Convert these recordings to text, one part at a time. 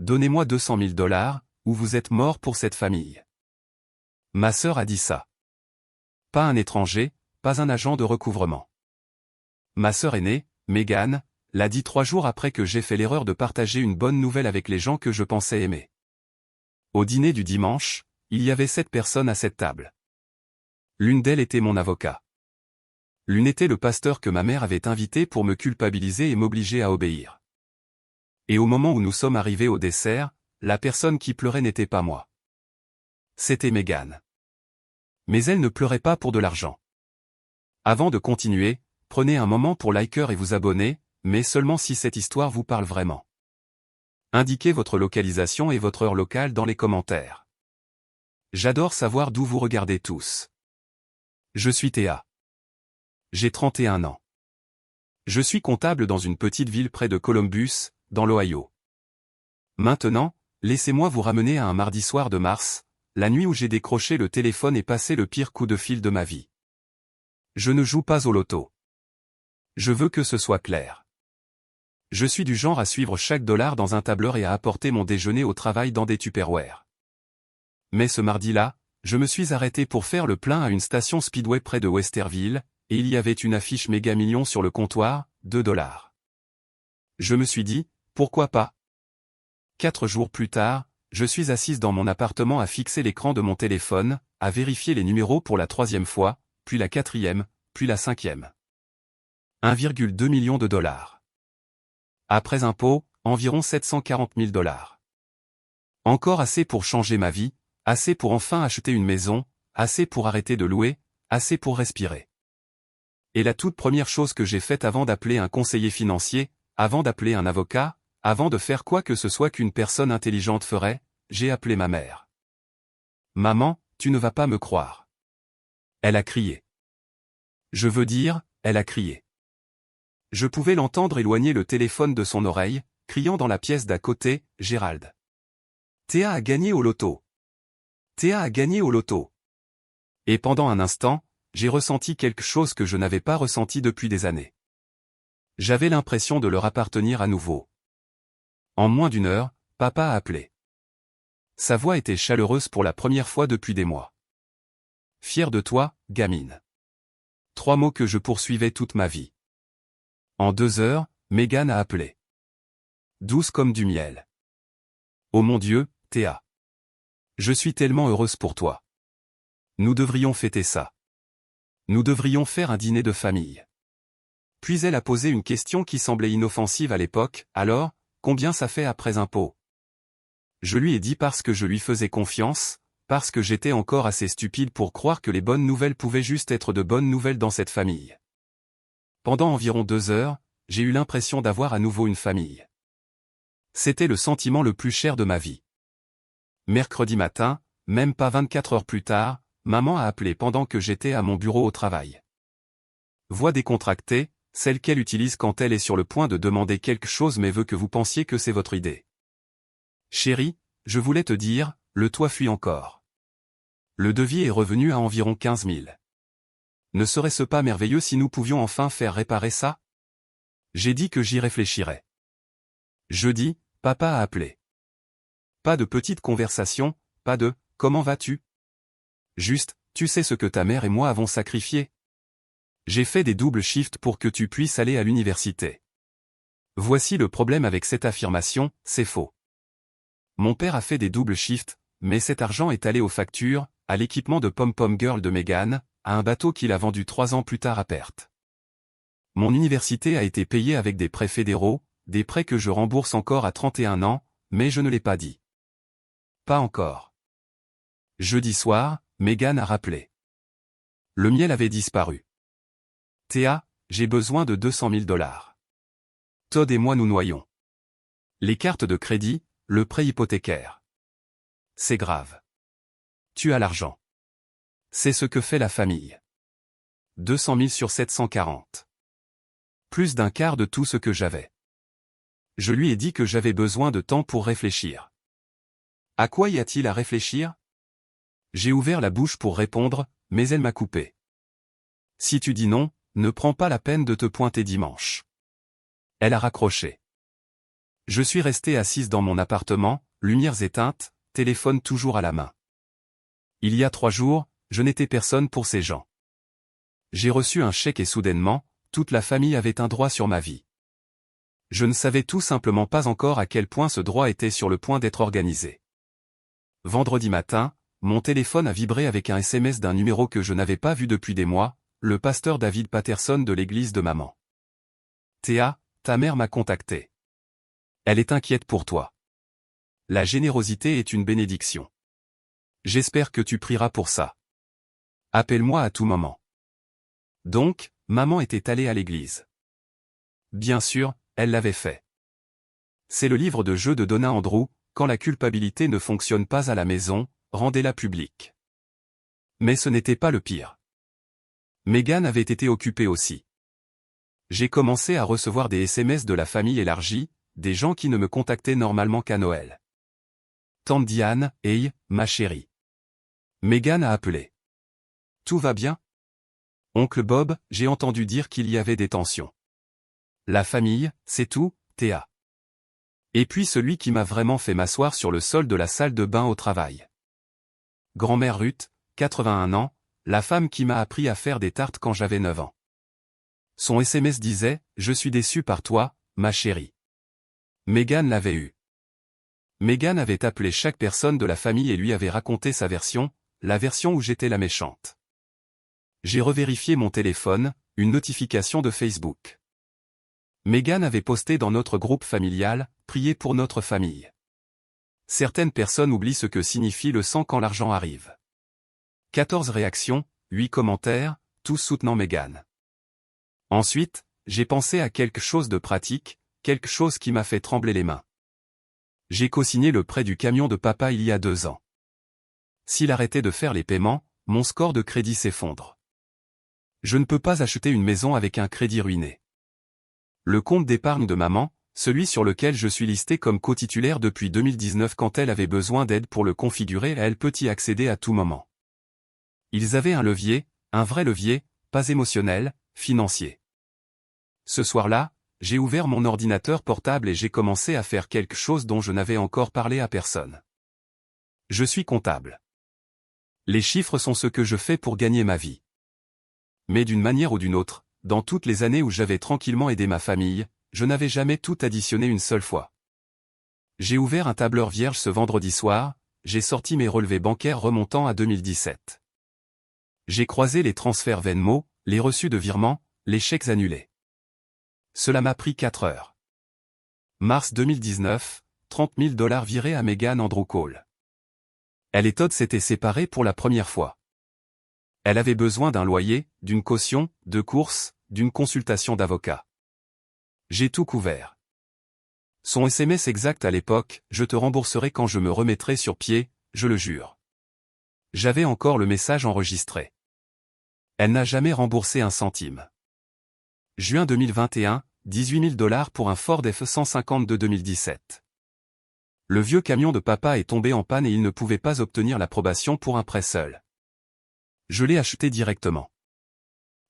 donnez-moi 200 000 $, ou vous êtes mort pour cette famille. Ma sœur a dit ça. Pas un étranger, pas un agent de recouvrement. Ma sœur aînée, Megan, l'a dit 3 jours après que j'ai fait l'erreur de partager une bonne nouvelle avec les gens que je pensais aimer. Au dîner du dimanche, il y avait 7 personnes à cette table. L'une d'elles était mon avocat. L'une était le pasteur que ma mère avait invité pour me culpabiliser et m'obliger à obéir. Et au moment où nous sommes arrivés au dessert, la personne qui pleurait n'était pas moi. C'était Megan. Mais elle ne pleurait pas pour de l'argent. Avant de continuer, prenez un moment pour liker et vous abonner, mais seulement si cette histoire vous parle vraiment. Indiquez votre localisation et votre heure locale dans les commentaires. J'adore savoir d'où vous regardez tous. Je suis Théa. J'ai 31 ans. Je suis comptable dans une petite ville près de Columbus, dans l'Ohio. Maintenant, laissez-moi vous ramener à un mardi soir de mars, la nuit où j'ai décroché le téléphone et passé le pire coup de fil de ma vie. Je ne joue pas au loto. Je veux que ce soit clair. Je suis du genre à suivre chaque dollar dans un tableur et à apporter mon déjeuner au travail dans des Tupperware. Mais ce mardi-là, je me suis arrêté pour faire le plein à une station Speedway près de Westerville, et il y avait une affiche méga million sur le comptoir, 2 $. Je me suis dit, pourquoi pas? 4 jours plus tard, je suis assise dans mon appartement à fixer l'écran de mon téléphone, à vérifier les numéros pour la 3e fois, puis la 4e, puis la 5e. 1,2 million de $. Après impôts, environ 740 000 $. Encore assez pour changer ma vie, assez pour enfin acheter une maison, assez pour arrêter de louer, assez pour respirer. Et la toute première chose que j'ai faite avant d'appeler un conseiller financier, avant d'appeler un avocat, avant de faire quoi que ce soit qu'une personne intelligente ferait, j'ai appelé ma mère. Maman, tu ne vas pas me croire. Elle a crié. Je veux dire, elle a crié. Je pouvais l'entendre éloigner le téléphone de son oreille, criant dans la pièce d'à côté, Gérald. Théa a gagné au loto. Théa a gagné au loto. Et pendant un instant, j'ai ressenti quelque chose que je n'avais pas ressenti depuis des années. J'avais l'impression de leur appartenir à nouveau. En moins d'1 heure, papa a appelé. Sa voix était chaleureuse pour la première fois depuis des mois. Fier de toi, gamine. 3 mots que je poursuivais toute ma vie. En 2 heures, Megan a appelé. Douce comme du miel. Oh mon Dieu, Théa. Je suis tellement heureuse pour toi. Nous devrions fêter ça. Nous devrions faire un dîner de famille. Puis elle a posé une question qui semblait inoffensive à l'époque, alors, combien ça fait après impôt? Je lui ai dit parce que je lui faisais confiance, parce que j'étais encore assez stupide pour croire que les bonnes nouvelles pouvaient juste être de bonnes nouvelles dans cette famille. Pendant environ 2 heures, j'ai eu l'impression d'avoir à nouveau une famille. C'était le sentiment le plus cher de ma vie. Mercredi matin, même pas 24 heures plus tard, maman a appelé pendant que j'étais à mon bureau au travail. Voix décontractée, celle qu'elle utilise quand elle est sur le point de demander quelque chose mais veut que vous pensiez que c'est votre idée. Chérie, je voulais te dire, le toit fuit encore. Le devis est revenu à environ 15 000. Ne serait-ce pas merveilleux si nous pouvions enfin faire réparer ça? J'ai dit que j'y réfléchirais. Jeudi, papa a appelé. Pas de petite conversation, pas de « comment vas-tu » Juste, tu sais ce que ta mère et moi avons sacrifié. J'ai fait des doubles shifts pour que tu puisses aller à l'université. Voici le problème avec cette affirmation, c'est faux. Mon père a fait des doubles shifts, mais cet argent est allé aux factures, à l'équipement de Pom-Pom Girl de Megan, à un bateau qu'il a vendu 3 ans plus tard à perte. Mon université a été payée avec des prêts fédéraux, des prêts que je rembourse encore à 31 ans, mais je ne l'ai pas dit. Pas encore. Jeudi soir, Megan a rappelé. Le miel avait disparu. Théa, j'ai besoin de 200 000 $. Todd et moi nous noyons. Les cartes de crédit, le prêt hypothécaire. C'est grave. Tu as l'argent. C'est ce que fait la famille. 200 000 sur 740. Plus d'un quart de tout ce que j'avais. Je lui ai dit que j'avais besoin de temps pour réfléchir. À quoi y a-t-il à réfléchir? J'ai ouvert la bouche pour répondre, mais elle m'a coupé. Si tu dis non, ne prends pas la peine de te pointer dimanche. Elle a raccroché. Je suis restée assise dans mon appartement, lumières éteintes, téléphone toujours à la main. Il y a 3 jours, je n'étais personne pour ces gens. J'ai reçu un chèque et soudainement, toute la famille avait un droit sur ma vie. Je ne savais tout simplement pas encore à quel point ce droit était sur le point d'être organisé. Vendredi matin, mon téléphone a vibré avec un SMS d'un numéro que je n'avais pas vu depuis des mois, le pasteur David Patterson de l'église de maman. Théa, ta mère m'a contacté. Elle est inquiète pour toi. La générosité est une bénédiction. J'espère que tu prieras pour ça. Appelle-moi à tout moment. Donc, maman était allée à l'église. Bien sûr, elle l'avait fait. C'est le livre de jeu de Donna Andrew, quand la culpabilité ne fonctionne pas à la maison, rendez-la publique. Mais ce n'était pas le pire. Megan avait été occupée aussi. J'ai commencé à recevoir des SMS de la famille élargie, des gens qui ne me contactaient normalement qu'à Noël. Tante Diane, hey, ma chérie. Megan a appelé. Tout va bien? Oncle Bob, j'ai entendu dire qu'il y avait des tensions. La famille, c'est tout, Théa. Et puis celui qui m'a vraiment fait m'asseoir sur le sol de la salle de bain au travail. Grand-mère Ruth, 81 ans, la femme qui m'a appris à faire des tartes quand j'avais 9 ans. Son SMS disait « Je suis déçu par toi, ma chérie ». Megan l'avait eu. Megan avait appelé chaque personne de la famille et lui avait raconté sa version, la version où j'étais la méchante. J'ai revérifié mon téléphone, une notification de Facebook. Megan avait posté dans notre groupe familial « Priez pour notre famille ». Certaines personnes oublient ce que signifie le sang quand l'argent arrive. 14 réactions, 8 commentaires, tous soutenant Megan. Ensuite, j'ai pensé à quelque chose de pratique, quelque chose qui m'a fait trembler les mains. J'ai co-signé le prêt du camion de papa il y a 2 ans. S'il arrêtait de faire les paiements, mon score de crédit s'effondre. Je ne peux pas acheter une maison avec un crédit ruiné. Le compte d'épargne de maman, celui sur lequel je suis listé comme co-titulaire depuis 2019 quand elle avait besoin d'aide pour le configurer, elle peut y accéder à tout moment. Ils avaient un levier, un vrai levier, pas émotionnel, financier. Ce soir-là, j'ai ouvert mon ordinateur portable et j'ai commencé à faire quelque chose dont je n'avais encore parlé à personne. Je suis comptable. Les chiffres sont ce que je fais pour gagner ma vie. Mais d'une manière ou d'une autre, dans toutes les années où j'avais tranquillement aidé ma famille, je n'avais jamais tout additionné une seule fois. J'ai ouvert un tableur vierge ce vendredi soir, j'ai sorti mes relevés bancaires remontant à 2017. J'ai croisé les transferts Venmo, les reçus de virement, les chèques annulés. Cela m'a pris 4 heures. Mars 2019, $30 000 virés à Megan Andrew Cole. Elle et Todd s'étaient séparés pour la première fois. Elle avait besoin d'un loyer, d'une caution, de courses, d'une consultation d'avocat. J'ai tout couvert. Son SMS exact à l'époque, je te rembourserai quand je me remettrai sur pied, je le jure. J'avais encore le message enregistré. Elle n'a jamais remboursé un centime. Juin 2021, $18 000 pour un Ford F-150 de 2017. Le vieux camion de papa est tombé en panne et il ne pouvait pas obtenir l'approbation pour un prêt seul. Je l'ai acheté directement.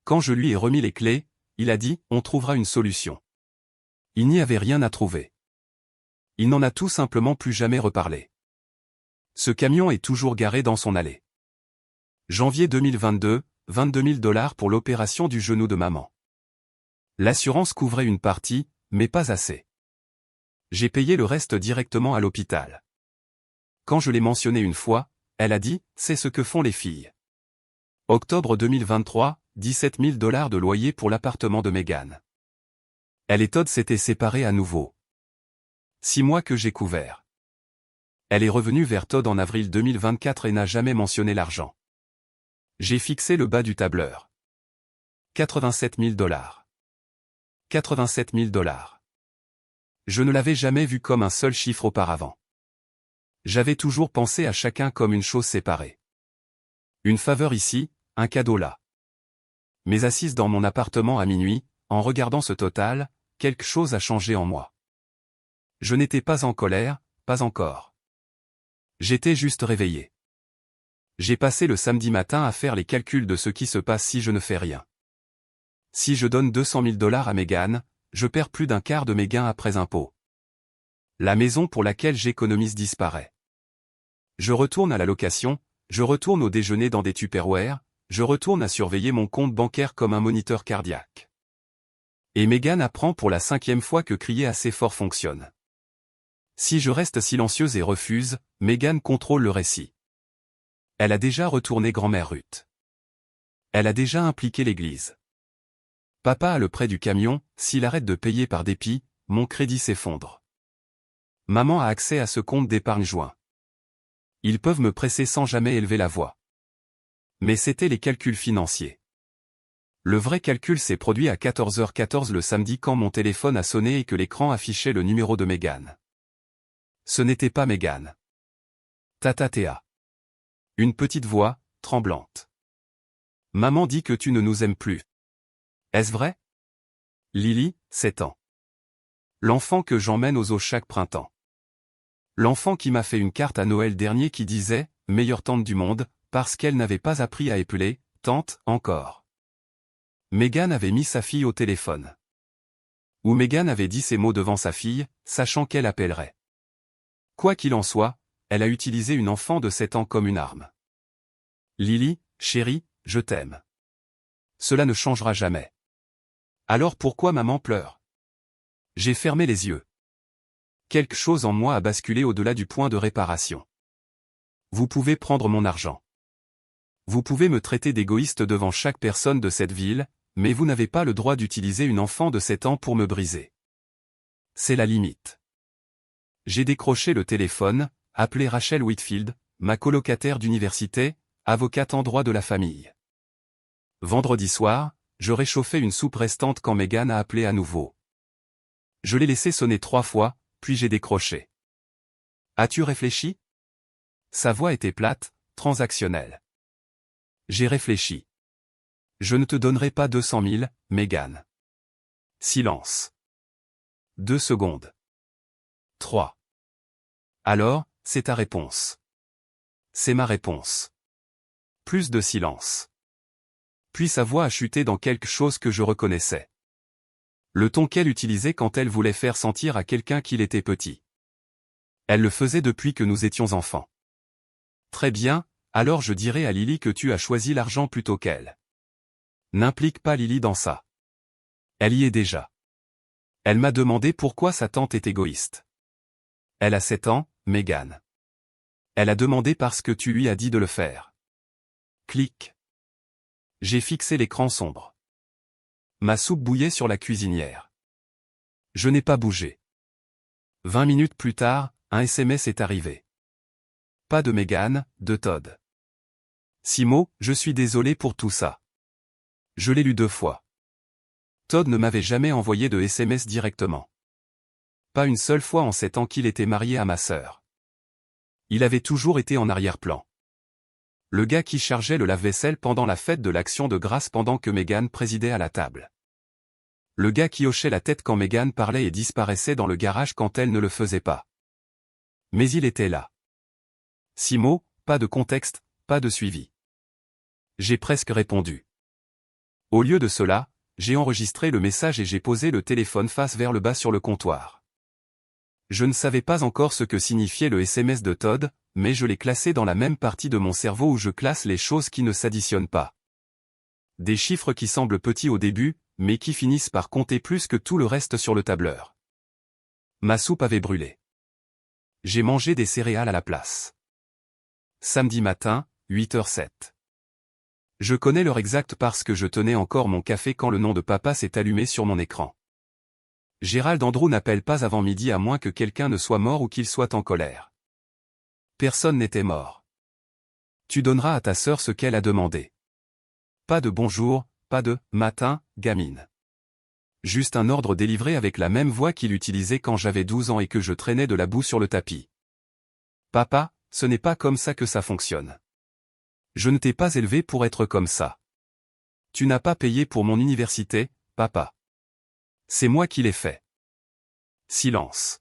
Quand je lui ai remis les clés, il a dit « On trouvera une solution ». Il n'y avait rien à trouver. Il n'en a tout simplement plus jamais reparlé. Ce camion est toujours garé dans son allée. Janvier 2022, $22 000 pour l'opération du genou de maman. L'assurance couvrait une partie, mais pas assez. J'ai payé le reste directement à l'hôpital. Quand je l'ai mentionné une fois, elle a dit « C'est ce que font les filles ». Octobre 2023, $17 000 de loyer pour l'appartement de Megan. Elle et Todd s'étaient séparés à nouveau. 6 mois que j'ai couvert. Elle est revenue vers Todd en avril 2024 et n'a jamais mentionné l'argent. J'ai fixé le bas du tableur. $87 000. $87 000. Je ne l'avais jamais vu comme un seul chiffre auparavant. J'avais toujours pensé à chacun comme une chose séparée. Une faveur ici, un cadeau là. Mais assise dans mon appartement à minuit, en regardant ce total, quelque chose a changé en moi. Je n'étais pas en colère, pas encore. J'étais juste réveillé. J'ai passé le samedi matin à faire les calculs de ce qui se passe si je ne fais rien. Si je donne $200 000 à Megan, je perds plus d'un quart de mes gains après impôt. La maison pour laquelle j'économise disparaît. Je retourne à la location, je retourne au déjeuner dans des Tupperware, je retourne à surveiller mon compte bancaire comme un moniteur cardiaque. Et Meghan apprend pour la 5e fois que crier assez fort fonctionne. Si je reste silencieuse et refuse, Meghan contrôle le récit. Elle a déjà retourné grand-mère Ruth. Elle a déjà impliqué l'église. Papa a le prêt du camion, s'il arrête de payer par dépit, mon crédit s'effondre. Maman a accès à ce compte d'épargne joint. Ils peuvent me presser sans jamais élever la voix. Mais c'était les calculs financiers. Le vrai calcul s'est produit à 14h14 le samedi quand mon téléphone a sonné et que l'écran affichait le numéro de Meghan. Ce n'était pas Meghan. Tata Théa. Une petite voix, tremblante. Maman dit que tu ne nous aimes plus. Est-ce vrai? Lily, 7 ans. L'enfant que j'emmène aux eaux chaque printemps. L'enfant qui m'a fait une carte à Noël dernier qui disait « Meilleure tante du monde », parce qu'elle n'avait pas appris à épeler « tante » encore. Meghan avait mis sa fille au téléphone. Ou Meghan avait dit ces mots devant sa fille, sachant qu'elle appellerait. Quoi qu'il en soit, elle a utilisé une enfant de 7 ans comme une arme. Lily, chérie, je t'aime. Cela ne changera jamais. Alors pourquoi maman pleure? J'ai fermé les yeux. Quelque chose en moi a basculé au-delà du point de réparation. Vous pouvez prendre mon argent. Vous pouvez me traiter d'égoïste devant chaque personne de cette ville, mais vous n'avez pas le droit d'utiliser une enfant de 7 ans pour me briser. C'est la limite. J'ai décroché le téléphone, appelé Rachel Whitfield, ma colocataire d'université, avocate en droit de la famille. Vendredi soir, je réchauffais une soupe restante quand Meghan a appelé à nouveau. Je l'ai laissé sonner 3 fois, puis j'ai décroché. As-tu réfléchi? Sa voix était plate, transactionnelle. J'ai réfléchi. Je ne te donnerai pas 200 000, Meghan. Silence. 2 secondes. 3. Alors, c'est ta réponse. C'est ma réponse. Plus de silence. Puis sa voix a chuté dans quelque chose que je reconnaissais. Le ton qu'elle utilisait quand elle voulait faire sentir à quelqu'un qu'il était petit. Elle le faisait depuis que nous étions enfants. Très bien, alors je dirai à Lily que tu as choisi l'argent plutôt qu'elle. N'implique pas Lily dans ça. Elle y est déjà. Elle m'a demandé pourquoi sa tante est égoïste. Elle a 7 ans, Meghan. Elle a demandé parce que tu lui as dit de le faire. Clic. J'ai fixé l'écran sombre. Ma soupe bouillait sur la cuisinière. Je n'ai pas bougé. 20 minutes plus tard, un SMS est arrivé. Pas de Meghan, de Todd. Simo, je suis désolé pour tout ça. Je l'ai lu 2 fois. Todd ne m'avait jamais envoyé de SMS directement. Pas une seule fois en 7 ans qu'il était marié à ma sœur. Il avait toujours été en arrière-plan. Le gars qui chargeait le lave-vaisselle pendant la fête de l'Action de grâce pendant que Meghan présidait à la table. Le gars qui hochait la tête quand Meghan parlait et disparaissait dans le garage quand elle ne le faisait pas. Mais il était là. 6 mots, pas de contexte, pas de suivi. J'ai presque répondu. Au lieu de cela, j'ai enregistré le message et j'ai posé le téléphone face vers le bas sur le comptoir. Je ne savais pas encore ce que signifiait le SMS de Todd, mais je l'ai classé dans la même partie de mon cerveau où je classe les choses qui ne s'additionnent pas. Des chiffres qui semblent petits au début, mais qui finissent par compter plus que tout le reste sur le tableur. Ma soupe avait brûlé. J'ai mangé des céréales à la place. Samedi matin, 8h07. Je connais l'heure exacte parce que je tenais encore mon café quand le nom de papa s'est allumé sur mon écran. Gérald Andrew n'appelle pas avant midi à moins que quelqu'un ne soit mort ou qu'il soit en colère. Personne n'était mort. Tu donneras à ta sœur ce qu'elle a demandé. Pas de bonjour, pas de « matin, gamine ». Juste un ordre délivré avec la même voix qu'il utilisait quand j'avais 12 ans et que je traînais de la boue sur le tapis. Papa, ce n'est pas comme ça que ça fonctionne. Je ne t'ai pas élevé pour être comme ça. Tu n'as pas payé pour mon université, papa. C'est moi qui l'ai fait. Silence.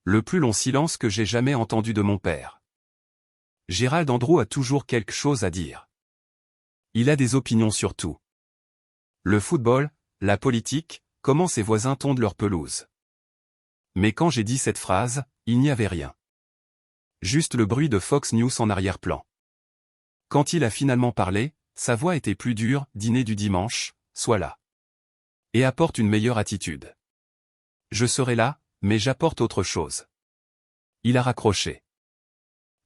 Le plus long silence que j'ai jamais entendu de mon père. Gérald Andrew a toujours quelque chose à dire. Il a des opinions sur tout. Le football, la politique, comment ses voisins tondent leur pelouse. Mais quand j'ai dit cette phrase, il n'y avait rien. Juste le bruit de Fox News en arrière-plan. Quand il a finalement parlé, sa voix était plus dure, dîner du dimanche, sois là. Et apporte une meilleure attitude. Je serai là, mais j'apporte autre chose. Il a raccroché.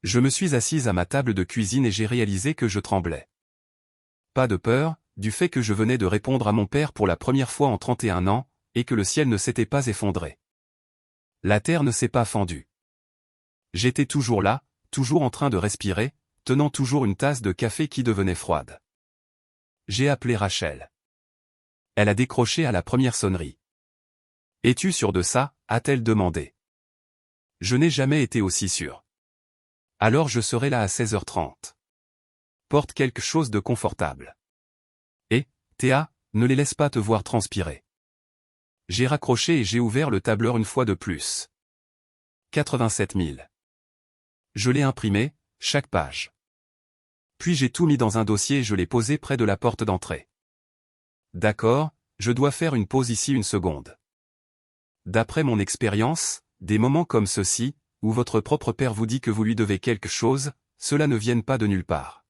Je me suis assise à ma table de cuisine et j'ai réalisé que je tremblais. Pas de peur, du fait que je venais de répondre à mon père pour la première fois en 31 ans, et que le ciel ne s'était pas effondré. La terre ne s'est pas fendue. J'étais toujours là, toujours en train de respirer, tenant toujours une tasse de café qui devenait froide. J'ai appelé Rachel. Elle a décroché à la première sonnerie. « Es-tu sûr de ça ?» a-t-elle demandé. Je n'ai jamais été aussi sûr. Alors je serai là à 16h30. Porte quelque chose de confortable. Et, Théa, ne les laisse pas te voir transpirer. J'ai raccroché et j'ai ouvert le tableur une fois de plus. 87 000. Je l'ai imprimé, chaque page. Puis j'ai tout mis dans un dossier et je l'ai posé près de la porte d'entrée. D'accord, je dois faire une pause ici une seconde. D'après mon expérience, des moments comme ceux-ci, où votre propre père vous dit que vous lui devez quelque chose, cela ne vienne pas de nulle part.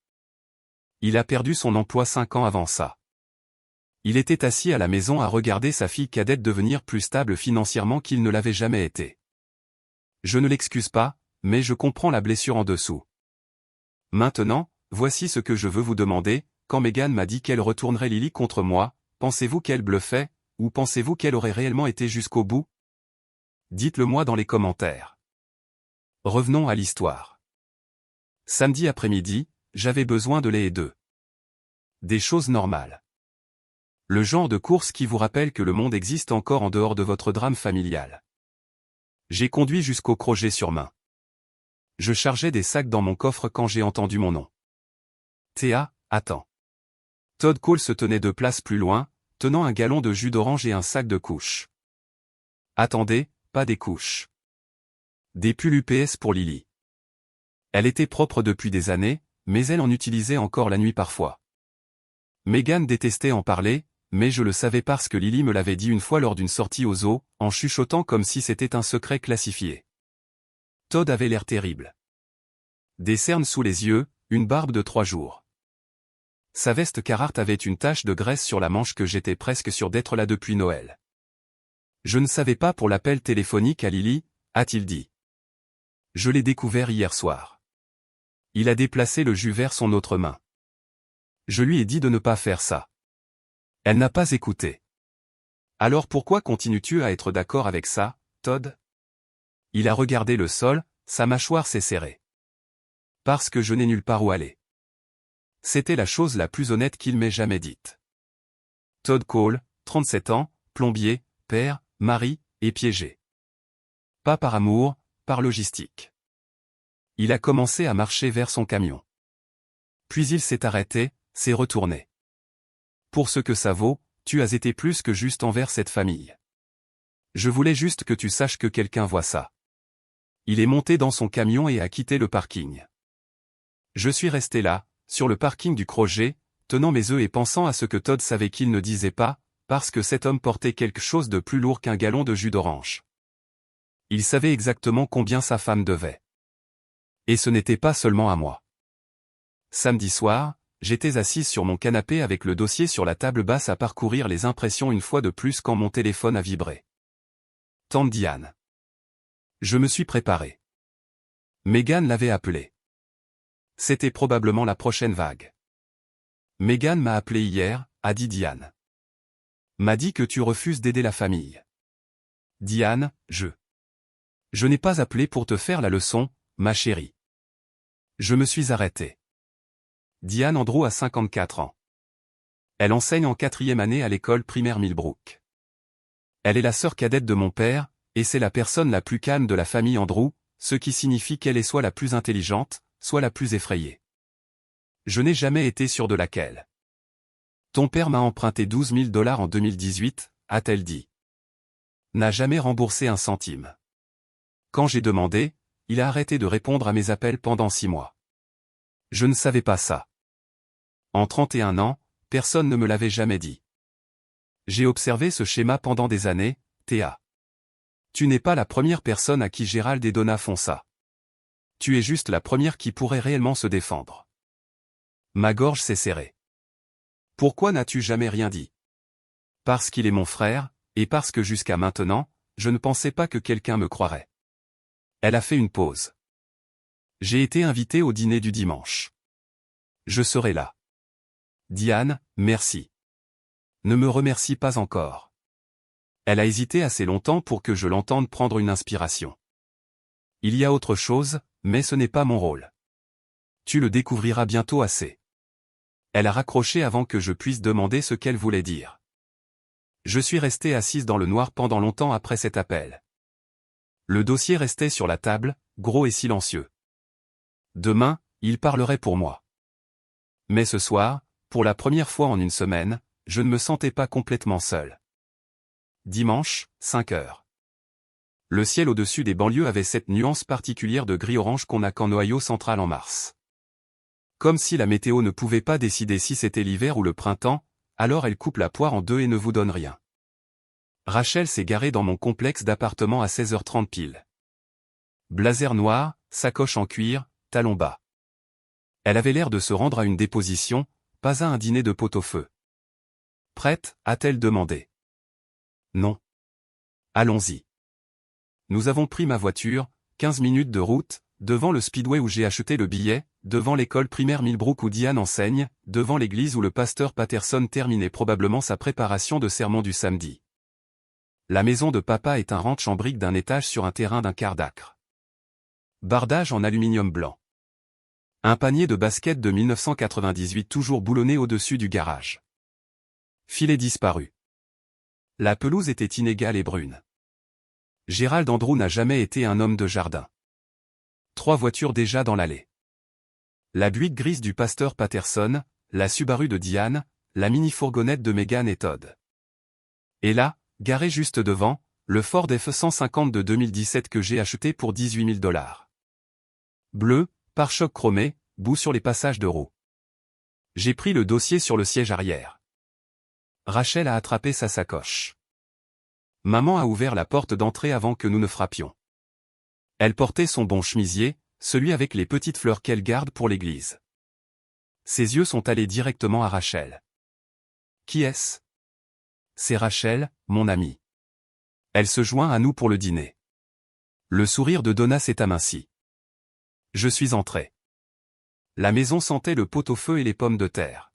Il a perdu son emploi 5 ans avant ça. Il était assis à la maison à regarder sa fille cadette devenir plus stable financièrement qu'il ne l'avait jamais été. Je ne l'excuse pas, mais je comprends la blessure en dessous. Maintenant, voici ce que je veux vous demander, quand Meghan m'a dit qu'elle retournerait Lily contre moi, pensez-vous qu'elle bluffait, ou pensez-vous qu'elle aurait réellement été jusqu'au bout? Dites-le moi dans les commentaires. Revenons à l'histoire. Samedi après-midi, j'avais besoin de lait et d'œufs. Des choses normales. Le genre de course qui vous rappelle que le monde existe encore en dehors de votre drame familial. J'ai conduit jusqu'au Crozet-sur-Main. Je chargeais des sacs dans mon coffre quand j'ai entendu mon nom. Théa, attends. Todd Cole se tenait 2 places plus loin, tenant un galon de jus d'orange et un sac de couches. Attendez, pas des couches. Des pulls UPS pour Lily. Elle était propre depuis des années, mais elle en utilisait encore la nuit parfois. Meghan détestait en parler, mais je le savais parce que Lily me l'avait dit une fois lors d'une sortie au zoo, en chuchotant comme si c'était un secret classifié. Todd avait l'air terrible. Des cernes sous les yeux, une barbe de 3 jours. Sa veste Carhartt avait une tache de graisse sur la manche que j'étais presque sûr d'être là depuis Noël. Je ne savais pas pour l'appel téléphonique à Lily, a-t-il dit. Je l'ai découvert hier soir. Il a déplacé le jus vers son autre main. Je lui ai dit de ne pas faire ça. Elle n'a pas écouté. Alors pourquoi continues-tu à être d'accord avec ça, Todd? Il a regardé le sol, sa mâchoire s'est serrée. Parce que je n'ai nulle part où aller. C'était la chose la plus honnête qu'il m'ait jamais dite. Todd Cole, 37 ans, plombier, père, mari, et piégé. Pas par amour, par logistique. Il a commencé à marcher vers son camion. Puis il s'est arrêté, s'est retourné. Pour ce que ça vaut, tu as été plus que juste envers cette famille. Je voulais juste que tu saches que quelqu'un voit ça. Il est monté dans son camion et a quitté le parking. Je suis resté là, sur le parking du Crozet, tenant mes œufs et pensant à ce que Todd savait qu'il ne disait pas, parce que cet homme portait quelque chose de plus lourd qu'un gallon de jus d'orange. Il savait exactement combien sa femme devait. Et ce n'était pas seulement à moi. Samedi soir, j'étais assise sur mon canapé avec le dossier sur la table basse à parcourir les impressions une fois de plus quand mon téléphone a vibré. Tante Diane. Je me suis préparé. Meghan l'avait appelé. C'était probablement la prochaine vague. Meghan m'a appelé hier, a dit Diane. M'a dit que tu refuses d'aider la famille. Diane, Je n'ai pas appelé pour te faire la leçon, ma chérie. Je me suis arrêté. Diane Andrew a 54 ans. Elle enseigne en 4e année à l'école primaire Millbrook. Elle est la sœur cadette de mon père, et c'est la personne la plus calme de la famille Andrew, ce qui signifie qu'elle est soit la plus intelligente, soit la plus effrayée. Je n'ai jamais été sûr de laquelle. Ton père m'a emprunté $12 000 en 2018, a-t-elle dit. N'a jamais remboursé un centime. Quand j'ai demandé, il a arrêté de répondre à mes appels pendant 6 mois. Je ne savais pas ça. En 31 ans, personne ne me l'avait jamais dit. J'ai observé ce schéma pendant des années, Théa. Tu n'es pas la première personne à qui Gérald et Donna font ça. Tu es juste la première qui pourrait réellement se défendre. Ma gorge s'est serrée. Pourquoi n'as-tu jamais rien dit? Parce qu'il est mon frère, et parce que jusqu'à maintenant, je ne pensais pas que quelqu'un me croirait. Elle a fait une pause. J'ai été invité au dîner du dimanche. Je serai là. Diane, merci. Ne me remercie pas encore. Elle a hésité assez longtemps pour que je l'entende prendre une inspiration. Il y a autre chose, mais ce n'est pas mon rôle. Tu le découvriras bientôt assez. Elle a raccroché avant que je puisse demander ce qu'elle voulait dire. Je suis resté assise dans le noir pendant longtemps après cet appel. Le dossier restait sur la table, gros et silencieux. Demain, il parlerait pour moi. Mais ce soir, pour la première fois en une semaine, je ne me sentais pas complètement seul. Dimanche, 5 heures. Le ciel au-dessus des banlieues avait cette nuance particulière de gris-orange qu'on n'a qu'en Ohio central en mars. Comme si la météo ne pouvait pas décider si c'était l'hiver ou le printemps, alors elle coupe la poire en deux et ne vous donne rien. Rachel s'est garée dans mon complexe d'appartements à 16h30 pile. Blazer noir, sacoche en cuir, talons bas. Elle avait l'air de se rendre à une déposition, pas à un dîner de pot-au-feu. Prête, a-t-elle demandé. Non. Allons-y. Nous avons pris ma voiture, 15 minutes de route, devant le speedway où j'ai acheté le billet, devant l'école primaire Millbrook où Diane enseigne, devant l'église où le pasteur Patterson terminait probablement sa préparation de sermon du samedi. La maison de papa est un ranch en briques d'un étage sur un terrain d'un quart d'acre. Bardage en aluminium blanc. Un panier de basket de 1998 toujours boulonné au-dessus du garage. Filet disparu. La pelouse était inégale et brune. Gérald Andrew n'a jamais été un homme de jardin. 3 voitures déjà dans l'allée. La Buick grise du pasteur Patterson, la Subaru de Diane, la mini-fourgonnette de Megan et Todd. Et là, garé juste devant, le Ford F-150 de 2017 que j'ai acheté pour $18 000. Bleu, pare-choc chromé, boue sur les passages de roues. J'ai pris le dossier sur le siège arrière. Rachel a attrapé sa sacoche. Maman a ouvert la porte d'entrée avant que nous ne frappions. Elle portait son bon chemisier, celui avec les petites fleurs qu'elle garde pour l'église. Ses yeux sont allés directement à Rachel. Qui est-ce? C'est Rachel, mon amie. Elle se joint à nous pour le dîner. Le sourire de Donna s'est aminci. Je suis entré. La maison sentait le pot-au-feu et les pommes de terre.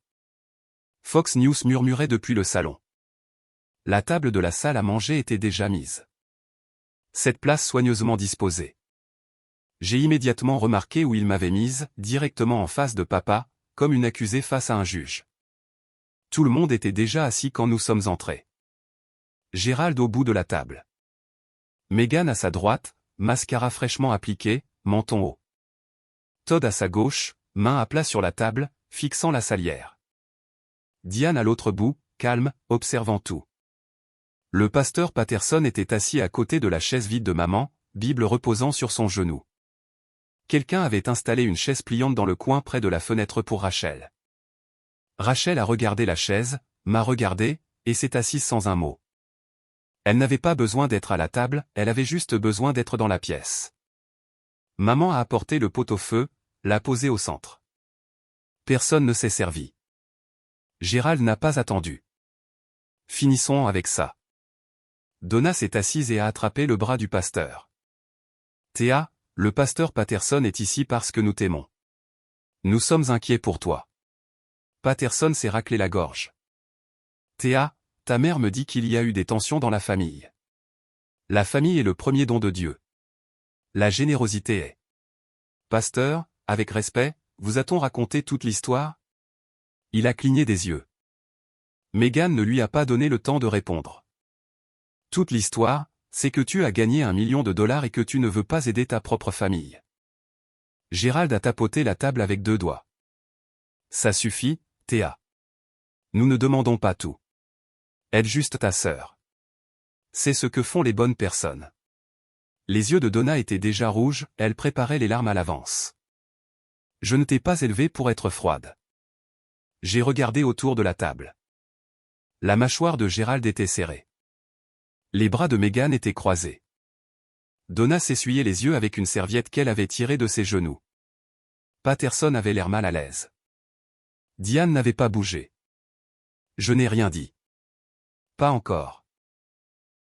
Fox News murmurait depuis le salon. La table de la salle à manger était déjà mise. Cette place soigneusement disposée. J'ai immédiatement remarqué où il m'avait mise, directement en face de papa, comme une accusée face à un juge. Tout le monde était déjà assis quand nous sommes entrés. Gérald au bout de la table. Megan à sa droite, mascara fraîchement appliqué, menton haut. Todd à sa gauche, main à plat sur la table, fixant la salière. Diane à l'autre bout, calme, observant tout. Le pasteur Patterson était assis à côté de la chaise vide de maman, Bible reposant sur son genou. Quelqu'un avait installé une chaise pliante dans le coin près de la fenêtre pour Rachel. Rachel a regardé la chaise, m'a regardé, et s'est assise sans un mot. Elle n'avait pas besoin d'être à la table, elle avait juste besoin d'être dans la pièce. Maman a apporté le pot-au-feu, l'a posé au centre. Personne ne s'est servi. Gérald n'a pas attendu. Finissons avec ça. Donna s'est assise et a attrapé le bras du pasteur. Théa, le pasteur Patterson est ici parce que nous t'aimons. Nous sommes inquiets pour toi. Patterson s'est raclé la gorge. Théa, ta mère me dit qu'il y a eu des tensions dans la famille. La famille est le premier don de Dieu. La générosité est. Pasteur, avec respect, vous a-t-on raconté toute l'histoire? Il a cligné des yeux. Megan ne lui a pas donné le temps de répondre. Toute l'histoire, c'est que tu as gagné $1 million et que tu ne veux pas aider ta propre famille. Gérald a tapoté la table avec 2 doigts. Ça suffit, Théa. Nous ne demandons pas tout. Aide juste ta sœur. C'est ce que font les bonnes personnes. Les yeux de Donna étaient déjà rouges, elle préparait les larmes à l'avance. Je ne t'ai pas élevée pour être froide. J'ai regardé autour de la table. La mâchoire de Gérald était serrée. Les bras de Megan étaient croisés. Donna s'essuyait les yeux avec une serviette qu'elle avait tirée de ses genoux. Patterson avait l'air mal à l'aise. Diane n'avait pas bougé. Je n'ai rien dit. Pas encore.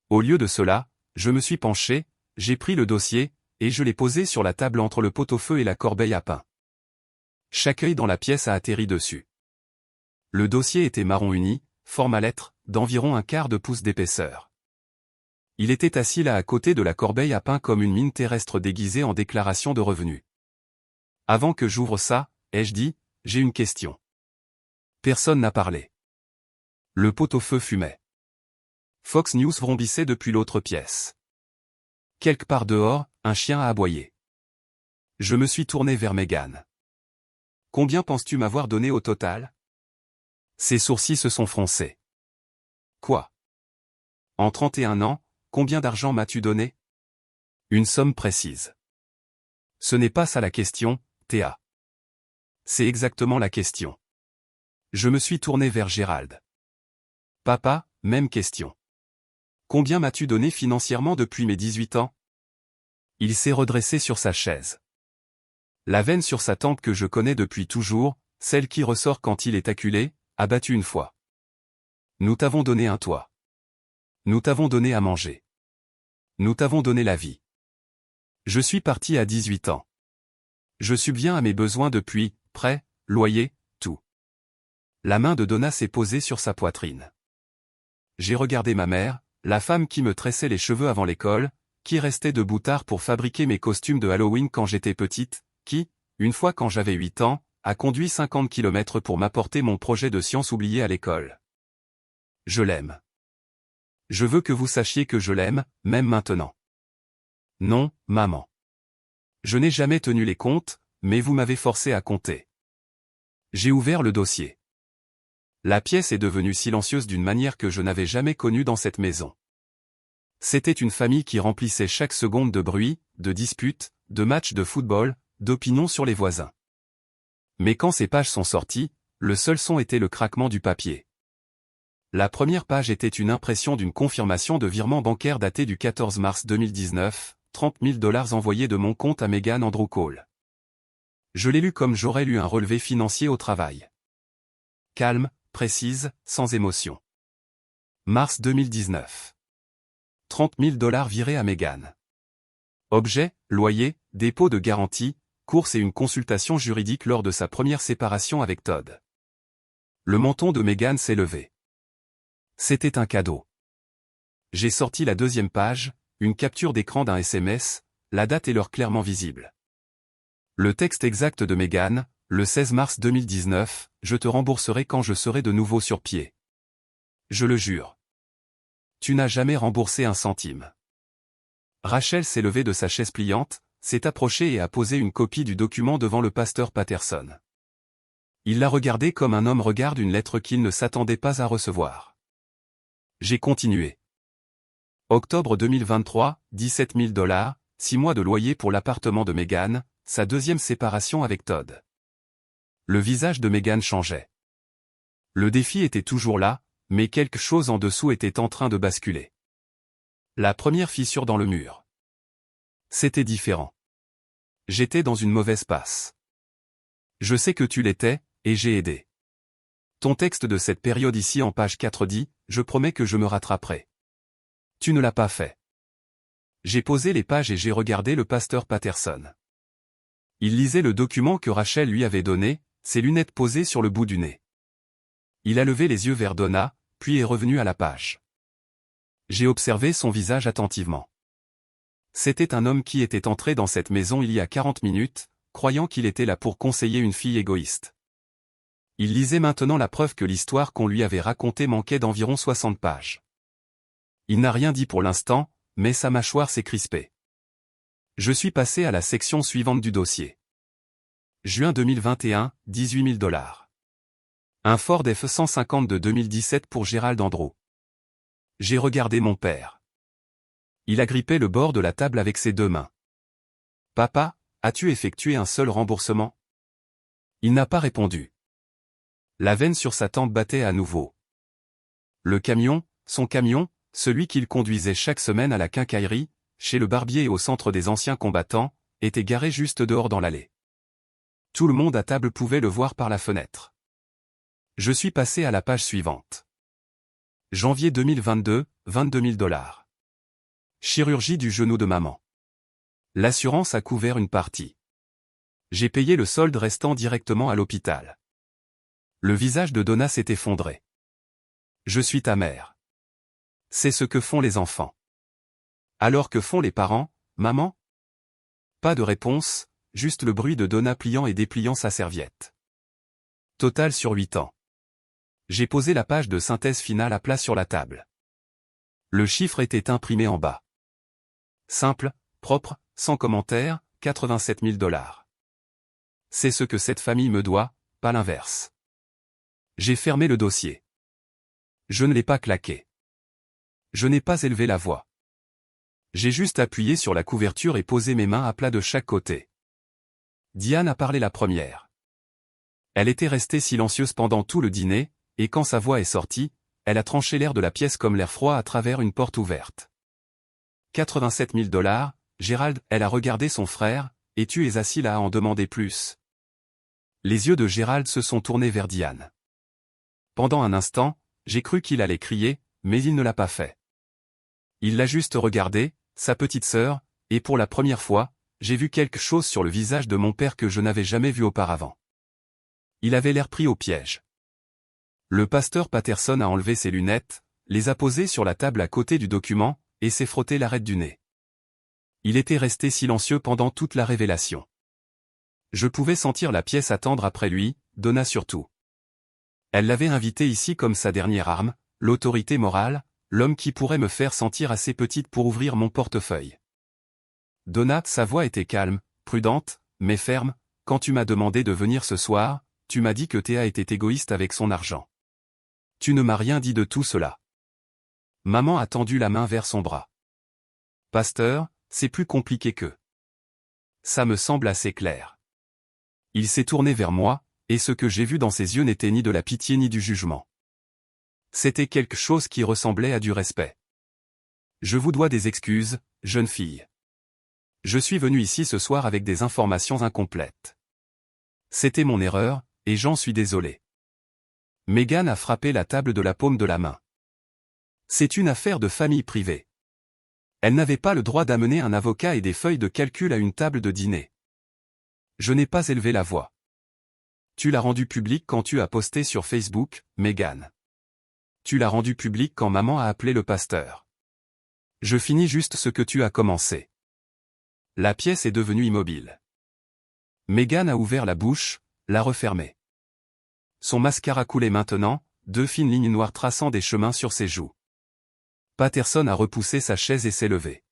Au lieu de cela, je me suis penché, j'ai pris le dossier, et je l'ai posé sur la table entre le pot-au-feu et la corbeille à pain. Chaque œil dans la pièce a atterri dessus. Le dossier était marron uni, format lettre, d'environ un quart de pouce d'épaisseur. Il était assis là à côté de la corbeille à pain comme une mine terrestre déguisée en déclaration de revenus. Avant que j'ouvre ça, ai-je dit, j'ai une question. Personne n'a parlé. Le pot-au-feu fumait. Fox News vrombissait depuis l'autre pièce. Quelque part dehors, un chien a aboyé. Je me suis tourné vers Meghan. Combien penses-tu m'avoir donné au total? Ses sourcils se sont froncés. Quoi? En 31 ans, combien d'argent m'as-tu donné? Une somme précise. Ce n'est pas ça la question, Théa. C'est exactement la question. Je me suis tourné vers Gérald. Papa, même question. Combien m'as-tu donné financièrement depuis mes 18 ans? Il s'est redressé sur sa chaise. La veine sur sa tempe que je connais depuis toujours, celle qui ressort quand il est acculé, a battu une fois. Nous t'avons donné un toit. Nous t'avons donné à manger. Nous t'avons donné la vie. Je suis parti à 18 ans. Je subviens à mes besoins depuis, prêt, loyer, tout. La main de Donna s'est posée sur sa poitrine. J'ai regardé ma mère, la femme qui me tressait les cheveux avant l'école, qui restait debout tard pour fabriquer mes costumes de Halloween quand j'étais petite, qui, une fois quand j'avais 8 ans, a conduit 50 km pour m'apporter mon projet de science oublié à l'école. Je l'aime. Je veux que vous sachiez que je l'aime, même maintenant. Non, maman. Je n'ai jamais tenu les comptes, mais vous m'avez forcé à compter. J'ai ouvert le dossier. La pièce est devenue silencieuse d'une manière que je n'avais jamais connue dans cette maison. C'était une famille qui remplissait chaque seconde de bruit, de disputes, de matchs de football, d'opinions sur les voisins. Mais quand ces pages sont sorties, le seul son était le craquement du papier. La première page était une impression d'une confirmation de virement bancaire datée du 14 mars 2019, $30 000 envoyés de mon compte à Meghan Andrew Cole. Je l'ai lu comme j'aurais lu un relevé financier au travail. Calme, précise, sans émotion. Mars 2019. $30 000 virés à Meghan. Objet, loyer, dépôt de garantie, course et une consultation juridique lors de sa première séparation avec Todd. Le menton de Meghan s'est levé. C'était un cadeau. J'ai sorti la deuxième page, une capture d'écran d'un SMS, la date et l'heure clairement visible. Le texte exact de Meghan, le 16 mars 2019, je te rembourserai quand je serai de nouveau sur pied. Je le jure. Tu n'as jamais remboursé un centime. Rachel s'est levée de sa chaise pliante, s'est approchée et a posé une copie du document devant le pasteur Patterson. Il l'a regardé comme un homme regarde une lettre qu'il ne s'attendait pas à recevoir. J'ai continué. Octobre 2023, $17 000, 6 mois de loyer pour l'appartement de Meghan, sa deuxième séparation avec Todd. Le visage de Meghan changeait. Le défi était toujours là, mais quelque chose en dessous était en train de basculer. La première fissure dans le mur. C'était différent. J'étais dans une mauvaise passe. Je sais que tu l'étais, et j'ai aidé. Ton texte de cette période ici en page 4 dit, je promets que je me rattraperai. Tu ne l'as pas fait. J'ai posé les pages et j'ai regardé le pasteur Patterson. Il lisait le document que Rachel lui avait donné, ses lunettes posées sur le bout du nez. Il a levé les yeux vers Donna, puis est revenu à la page. J'ai observé son visage attentivement. C'était un homme qui était entré dans cette maison il y a 40 minutes, croyant qu'il était là pour conseiller une fille égoïste. Il lisait maintenant la preuve que l'histoire qu'on lui avait racontée manquait d'environ 60 pages. Il n'a rien dit pour l'instant, mais sa mâchoire s'est crispée. Je suis passé à la section suivante du dossier. Juin 2021, $18 000. Un Ford F-150 de 2017 pour Gérald Andrew. J'ai regardé mon père. Il a grippé le bord de la table avec ses deux mains. Papa, as-tu effectué un seul remboursement? Il n'a pas répondu. La veine sur sa tempe battait à nouveau. Le camion, son camion, celui qu'il conduisait chaque semaine à la quincaillerie, chez le barbier et au centre des anciens combattants, était garé juste dehors dans l'allée. Tout le monde à table pouvait le voir par la fenêtre. Je suis passé à la page suivante. Janvier 2022, 22 000 $. Chirurgie du genou de maman. L'assurance a couvert une partie. J'ai payé le solde restant directement à l'hôpital. Le visage de Donna s'est effondré. Je suis ta mère. C'est ce que font les enfants. Alors que font les parents, maman? Pas de réponse, juste le bruit de Donna pliant et dépliant sa serviette. Total sur 8 ans. J'ai posé la page de synthèse finale à plat sur la table. Le chiffre était imprimé en bas. Simple, propre, sans commentaire, 87 000 $. C'est ce que cette famille me doit, pas l'inverse. J'ai fermé le dossier. Je ne l'ai pas claqué. Je n'ai pas élevé la voix. J'ai juste appuyé sur la couverture et posé mes mains à plat de chaque côté. Diane a parlé la première. Elle était restée silencieuse pendant tout le dîner, et quand sa voix est sortie, elle a tranché l'air de la pièce comme l'air froid à travers une porte ouverte. 87 000 $, Gérald, elle a regardé son frère, et tu es assis là à en demander plus. Les yeux de Gérald se sont tournés vers Diane. Pendant un instant, j'ai cru qu'il allait crier, mais il ne l'a pas fait. Il l'a juste regardé, sa petite sœur, et pour la première fois, j'ai vu quelque chose sur le visage de mon père que je n'avais jamais vu auparavant. Il avait l'air pris au piège. Le pasteur Patterson a enlevé ses lunettes, les a posées sur la table à côté du document, et s'est frotté l'arête du nez. Il était resté silencieux pendant toute la révélation. Je pouvais sentir la pièce attendre après lui, Donna surtout. Elle l'avait invité ici comme sa dernière arme, l'autorité morale, l'homme qui pourrait me faire sentir assez petite pour ouvrir mon portefeuille. Donna, sa voix était calme, prudente, mais ferme. Quand tu m'as demandé de venir ce soir, tu m'as dit que Théa était égoïste avec son argent. Tu ne m'as rien dit de tout cela. Maman a tendu la main vers son bras. Pasteur, c'est plus compliqué que. Ça me semble assez clair. Il s'est tourné vers moi, et ce que j'ai vu dans ses yeux n'était ni de la pitié ni du jugement. C'était quelque chose qui ressemblait à du respect. Je vous dois des excuses, jeune fille. Je suis venu ici ce soir avec des informations incomplètes. C'était mon erreur, et j'en suis désolé. Megan a frappé la table de la paume de la main. C'est une affaire de famille privée. Elle n'avait pas le droit d'amener un avocat et des feuilles de calcul à une table de dîner. Je n'ai pas élevé la voix. Tu l'as rendu public quand tu as posté sur Facebook, Megan. Tu l'as rendu public quand maman a appelé le pasteur. Je finis juste ce que tu as commencé. La pièce est devenue immobile. Megan a ouvert la bouche, l'a refermée. Son mascara coulait maintenant, 2 fines lignes noires traçant des chemins sur ses joues. Patterson a repoussé sa chaise et s'est levé.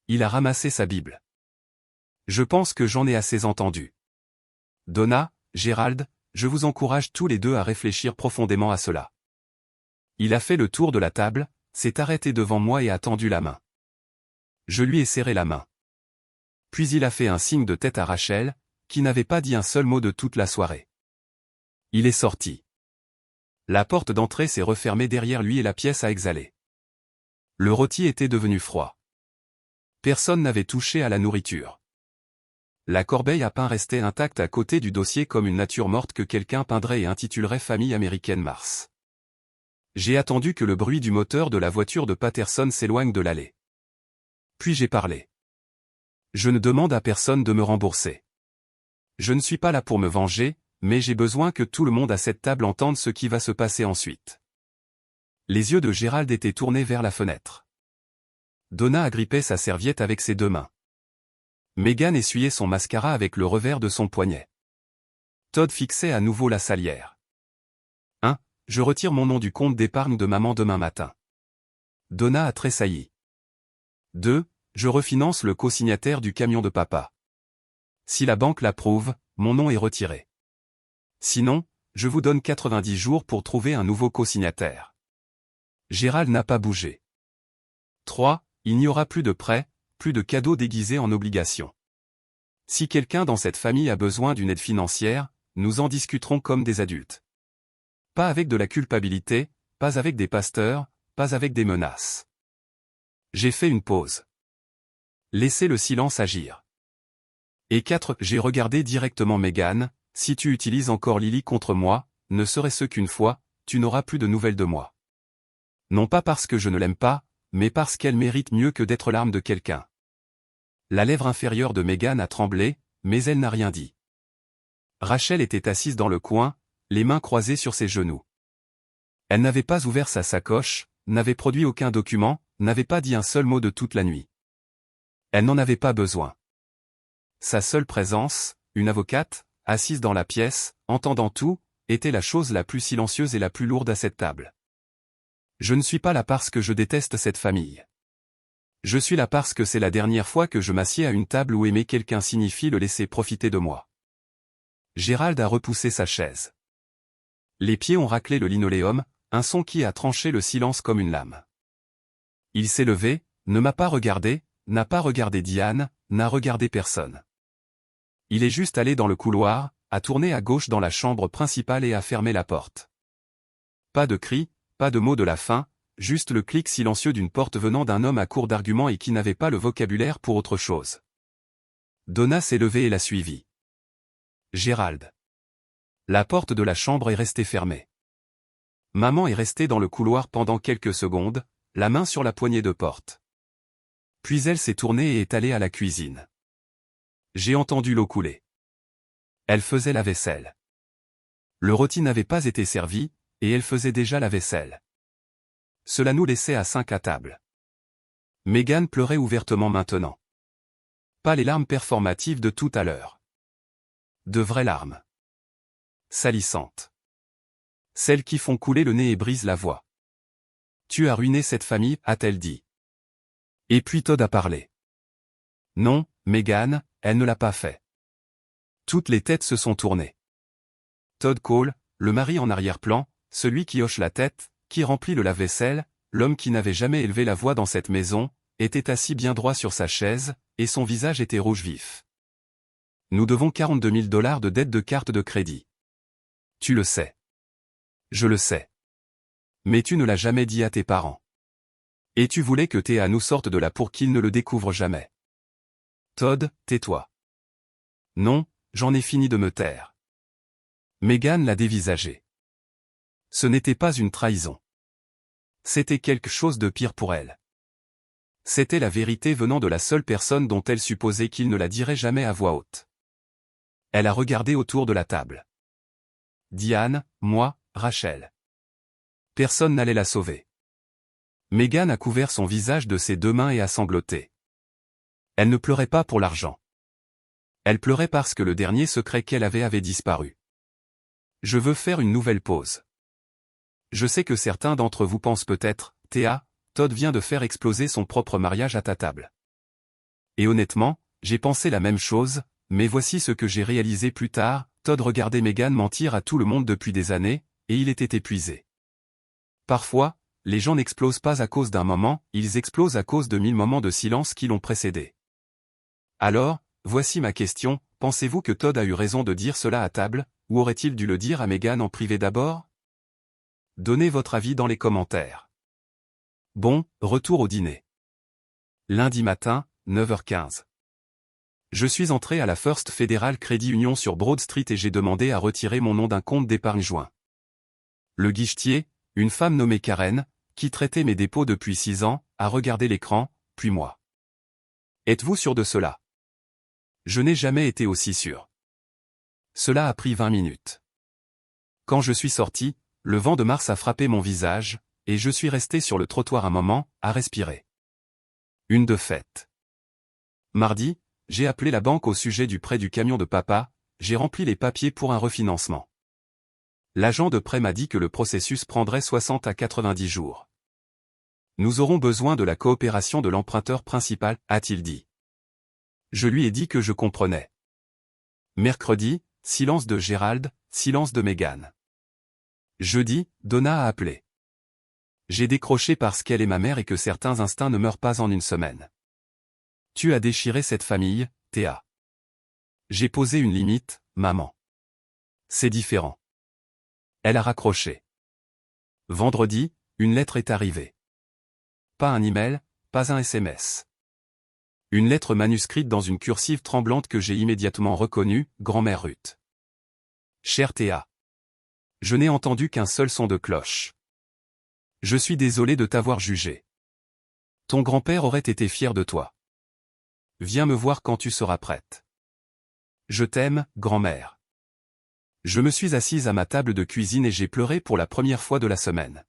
Il a ramassé sa Bible. Je pense que j'en ai assez entendu. Donna, Gérald, je vous encourage tous les deux à réfléchir profondément à cela. Il a fait le tour de la table, s'est arrêté devant moi et a tendu la main. Je lui ai serré la main. Puis il a fait un signe de tête à Rachel, qui n'avait pas dit un seul mot de toute la soirée. Il est sorti. La porte d'entrée s'est refermée derrière lui et la pièce a exhalé. Le rôti était devenu froid. Personne n'avait touché à la nourriture. La corbeille à pain restait intacte à côté du dossier comme une nature morte que quelqu'un peindrait et intitulerait Famille américaine Mars. J'ai attendu que le bruit du moteur de la voiture de Patterson s'éloigne de l'allée. Puis j'ai parlé. Je ne demande à personne de me rembourser. Je ne suis pas là pour me venger, mais j'ai besoin que tout le monde à cette table entende ce qui va se passer ensuite. Les yeux de Gérald étaient tournés vers la fenêtre. Donna agrippait sa serviette avec ses 2 mains. Megan essuyait son mascara avec le revers de son poignet. Todd fixait à nouveau la salière. 1. Je retire mon nom du compte d'épargne de maman demain matin. Donna a tressailli. 2. Je refinance le co-signataire du camion de papa. Si la banque l'approuve, mon nom est retiré. Sinon, je vous donne 90 jours pour trouver un nouveau co-signataire. Gérald n'a pas bougé. 3. Il n'y aura plus de prêts, plus de cadeaux déguisés en obligations. Si quelqu'un dans cette famille a besoin d'une aide financière, nous en discuterons comme des adultes. Pas avec de la culpabilité, pas avec des pasteurs, pas avec des menaces. J'ai fait une pause. Laissez le silence agir. Et 4. J'ai regardé directement Meghan, si tu utilises encore Lily contre moi, ne serait-ce qu'une fois, tu n'auras plus de nouvelles de moi. Non pas parce que je ne l'aime pas, mais parce qu'elle mérite mieux que d'être l'arme de quelqu'un. La lèvre inférieure de Meghan a tremblé, mais elle n'a rien dit. Rachel était assise dans le coin, les mains croisées sur ses genoux. Elle n'avait pas ouvert sa sacoche, n'avait produit aucun document, n'avait pas dit un seul mot de toute la nuit. Elle n'en avait pas besoin. Sa seule présence, une avocate, assise dans la pièce, entendant tout, était la chose la plus silencieuse et la plus lourde à cette table. Je ne suis pas là parce que je déteste cette famille. Je suis là parce que c'est la dernière fois que je m'assieds à une table où aimer quelqu'un signifie le laisser profiter de moi. Gérald a repoussé sa chaise. Les pieds ont raclé le linoléum, un son qui a tranché le silence comme une lame. Il s'est levé, ne m'a pas regardé, n'a pas regardé Diane, n'a regardé personne. Il est juste allé dans le couloir, a tourné à gauche dans la chambre principale et a fermé la porte. Pas de cri, pas de mots de la fin, juste le clic silencieux d'une porte venant d'un homme à court d'arguments et qui n'avait pas le vocabulaire pour autre chose. Donna s'est levée et l'a suivi. Gérald. La porte de la chambre est restée fermée. Maman est restée dans le couloir pendant quelques secondes, la main sur la poignée de porte. Puis elle s'est tournée et est allée à la cuisine. J'ai entendu l'eau couler. Elle faisait la vaisselle. Le rôti n'avait pas été servi, et elle faisait déjà la vaisselle. Cela nous laissait à 5 à table. Meghan pleurait ouvertement maintenant. Pas les larmes performatives de tout à l'heure. De vraies larmes. Salissantes. Celles qui font couler le nez et brisent la voix. Tu as ruiné cette famille, a-t-elle dit. Et puis Todd a parlé. Non, Meghan, elle ne l'a pas fait. Toutes les têtes se sont tournées. Todd Cole, le mari en arrière-plan, celui qui hoche la tête, qui remplit le lave-vaisselle, l'homme qui n'avait jamais élevé la voix dans cette maison, était assis bien droit sur sa chaise, et son visage était rouge vif. Nous devons 42 000 $ de dette de carte de crédit. Tu le sais. Je le sais. Mais tu ne l'as jamais dit à tes parents. Et tu voulais que Théa nous sorte de là pour qu'ils ne le découvrent jamais. Todd, tais-toi. Non, j'en ai fini de me taire. Meghan l'a dévisagé. Ce n'était pas une trahison. C'était quelque chose de pire pour elle. C'était la vérité venant de la seule personne dont elle supposait qu'il ne la dirait jamais à voix haute. Elle a regardé autour de la table. Diane, moi, Rachel. Personne n'allait la sauver. Meghan a couvert son visage de ses deux mains et a sangloté. Elle ne pleurait pas pour l'argent. Elle pleurait parce que le dernier secret qu'elle avait disparu. Je veux faire une nouvelle pause. Je sais que certains d'entre vous pensent peut-être, Théa, Todd vient de faire exploser son propre mariage à ta table. Et honnêtement, j'ai pensé la même chose, mais voici ce que j'ai réalisé plus tard, Todd regardait Meghan mentir à tout le monde depuis des années, et il était épuisé. Parfois, les gens n'explosent pas à cause d'un moment, ils explosent à cause de 1000 moments de silence qui l'ont précédé. Alors, voici ma question, pensez-vous que Todd a eu raison de dire cela à table, ou aurait-il dû le dire à Meghan en privé d'abord? Donnez votre avis dans les commentaires. Bon, retour au dîner. Lundi matin, 9h15. Je suis entré à la First Federal Credit Union sur Broad Street et j'ai demandé à retirer mon nom d'un compte d'épargne joint. Le guichetier, une femme nommée Karen, qui traitait mes dépôts depuis 6 ans, a regardé l'écran, puis moi. Êtes-vous sûr de cela? Je n'ai jamais été aussi sûr. Cela a pris 20 minutes. Quand je suis sorti, le vent de mars a frappé mon visage, et je suis resté sur le trottoir un moment, à respirer. Une de faite. Mardi, j'ai appelé la banque au sujet du prêt du camion de papa, j'ai rempli les papiers pour un refinancement. L'agent de prêt m'a dit que le processus prendrait 60 à 90 jours. Nous aurons besoin de la coopération de l'emprunteur principal, a-t-il dit. Je lui ai dit que je comprenais. Mercredi, silence de Gérald, silence de Meghan. Jeudi, Donna a appelé. J'ai décroché parce qu'elle est ma mère et que certains instincts ne meurent pas en une semaine. Tu as déchiré cette famille, Théa. J'ai posé une limite, maman. C'est différent. Elle a raccroché. Vendredi, une lettre est arrivée. Pas un email, pas un SMS. Une lettre manuscrite dans une cursive tremblante que j'ai immédiatement reconnue, grand-mère Ruth. Chère Théa. Je n'ai entendu qu'un seul son de cloche. Je suis désolé de t'avoir jugé. Ton grand-père aurait été fier de toi. Viens me voir quand tu seras prête. Je t'aime, grand-mère. Je me suis assise à ma table de cuisine et j'ai pleuré pour la première fois de la semaine.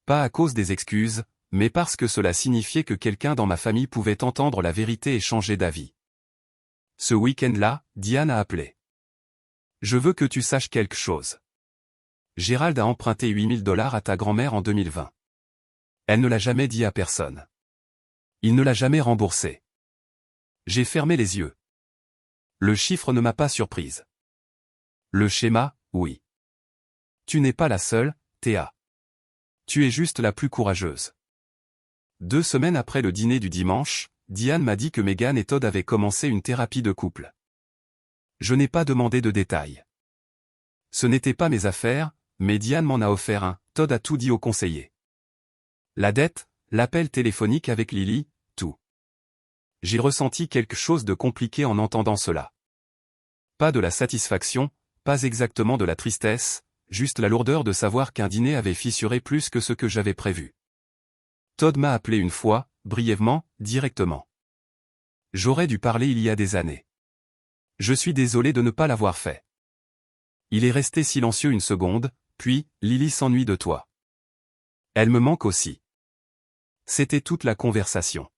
Pas à cause des excuses, mais parce que cela signifiait que quelqu'un dans ma famille pouvait entendre la vérité et changer d'avis. Ce week-end-là, Diane a appelé. Je veux que tu saches quelque chose. Gérald a emprunté $8000 à ta grand-mère en 2020. Elle ne l'a jamais dit à personne. Il ne l'a jamais remboursé. J'ai fermé les yeux. Le chiffre ne m'a pas surprise. Le schéma, oui. Tu n'es pas la seule, Théa. Tu es juste la plus courageuse. 2 semaines après le dîner du dimanche, Diane m'a dit que Megan et Todd avaient commencé une thérapie de couple. Je n'ai pas demandé de détails. Ce n'était pas mes affaires, mais Diane m'en a offert un. Todd a tout dit au conseiller. La dette, l'appel téléphonique avec Lily, tout. J'ai ressenti quelque chose de compliqué en entendant cela. Pas de la satisfaction, pas exactement de la tristesse, juste la lourdeur de savoir qu'un dîner avait fissuré plus que ce que j'avais prévu. Todd m'a appelé une fois, brièvement, directement. J'aurais dû parler il y a des années. Je suis désolé de ne pas l'avoir fait. Il est resté silencieux une seconde, puis, Lily s'ennuie de toi. Elle me manque aussi. C'était toute la conversation.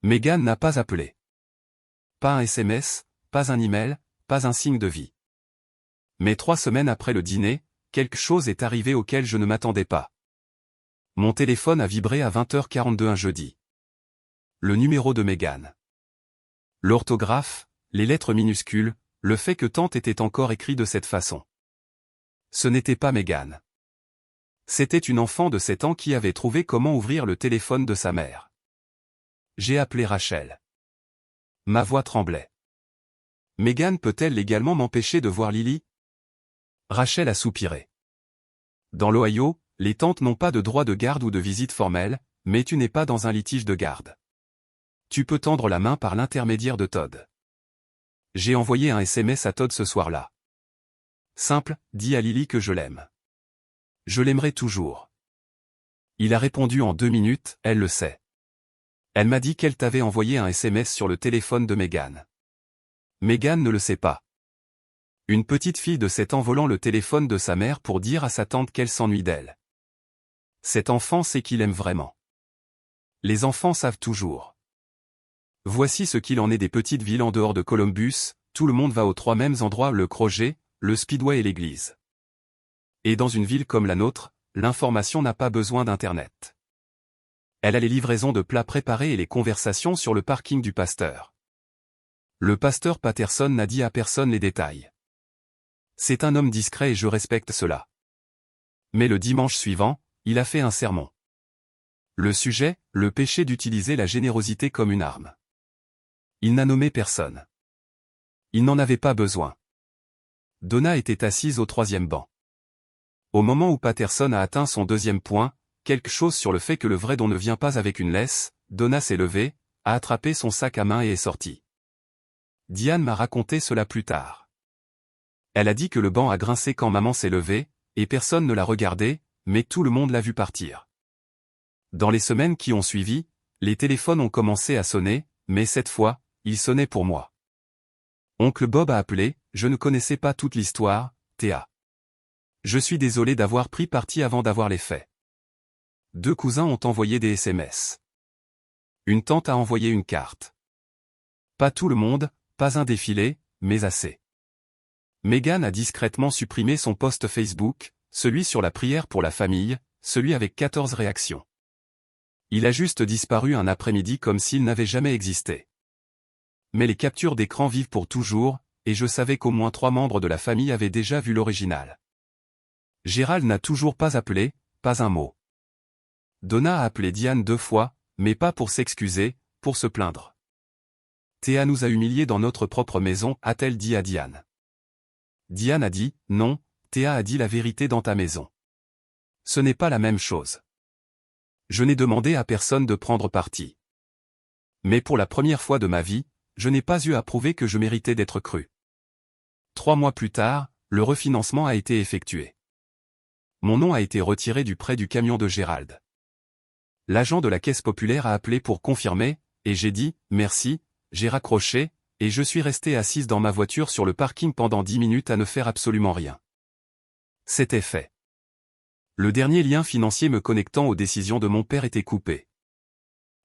Megan n'a pas appelé. Pas un SMS, pas un email, pas un signe de vie. Mais 3 semaines après le dîner, quelque chose est arrivé auquel je ne m'attendais pas. Mon téléphone a vibré à 20h42 un jeudi. Le numéro de Megan. L'orthographe, les lettres minuscules, le fait que tante était encore écrit de cette façon. Ce n'était pas Megan. C'était une enfant de 7 ans qui avait trouvé comment ouvrir le téléphone de sa mère. J'ai appelé Rachel. Ma voix tremblait. Megan peut-elle légalement m'empêcher de voir Lily? Rachel a soupiré. Dans l'Ohio, les tantes n'ont pas de droit de garde ou de visite formelle, mais tu n'es pas dans un litige de garde. Tu peux tendre la main par l'intermédiaire de Todd. J'ai envoyé un SMS à Todd ce soir-là. Simple, dis à Lily que je l'aime. Je l'aimerai toujours. Il a répondu en 2 minutes, elle le sait. Elle m'a dit qu'elle t'avait envoyé un SMS sur le téléphone de Megan. Megan ne le sait pas. Une petite fille de 7 ans volant le téléphone de sa mère pour dire à sa tante qu'elle s'ennuie d'elle. Cet enfant sait qu'il aime vraiment. Les enfants savent toujours. Voici ce qu'il en est des petites villes en dehors de Columbus, tout le monde va aux 3 mêmes endroits, le Crochet, le Speedway et l'église. Et dans une ville comme la nôtre, l'information n'a pas besoin d'Internet. Elle a les livraisons de plats préparés et les conversations sur le parking du pasteur. Le pasteur Patterson n'a dit à personne les détails. C'est un homme discret et je respecte cela. Mais le dimanche suivant, il a fait un sermon. Le sujet, le péché d'utiliser la générosité comme une arme. Il n'a nommé personne. Il n'en avait pas besoin. Donna était assise au 3e banc. Au moment où Patterson a atteint son 2e point, quelque chose sur le fait que le vrai don ne vient pas avec une laisse, Donna s'est levée, a attrapé son sac à main et est sortie. Diane m'a raconté cela plus tard. Elle a dit que le banc a grincé quand maman s'est levée, et personne ne l'a regardé, mais tout le monde l'a vu partir. Dans les semaines qui ont suivi, les téléphones ont commencé à sonner, mais cette fois, ils sonnaient pour moi. Oncle Bob a appelé, je ne connaissais pas toute l'histoire, Théa. Je suis désolé d'avoir pris parti avant d'avoir les faits. 2 cousins ont envoyé des SMS. Une tante a envoyé une carte. Pas tout le monde, pas un défilé, mais assez. Megan a discrètement supprimé son post Facebook, celui sur la prière pour la famille, celui avec 14 réactions. Il a juste disparu un après-midi comme s'il n'avait jamais existé. Mais les captures d'écran vivent pour toujours, et je savais qu'au moins 3 membres de la famille avaient déjà vu l'original. Gérald n'a toujours pas appelé, pas un mot. Donna a appelé Diane 2 fois, mais pas pour s'excuser, pour se plaindre. Théa nous a humiliés dans notre propre maison, a-t-elle dit à Diane. Diane a dit, non, Théa a dit la vérité dans ta maison. Ce n'est pas la même chose. Je n'ai demandé à personne de prendre parti. Mais pour la première fois de ma vie, je n'ai pas eu à prouver que je méritais d'être cru. 3 mois plus tard, le refinancement a été effectué. Mon nom a été retiré du prêt du camion de Gérald. L'agent de la Caisse Populaire a appelé pour confirmer, et j'ai dit « Merci », j'ai raccroché, et je suis resté assise dans ma voiture sur le parking pendant 10 minutes à ne faire absolument rien. C'était fait. Le dernier lien financier me connectant aux décisions de mon père était coupé.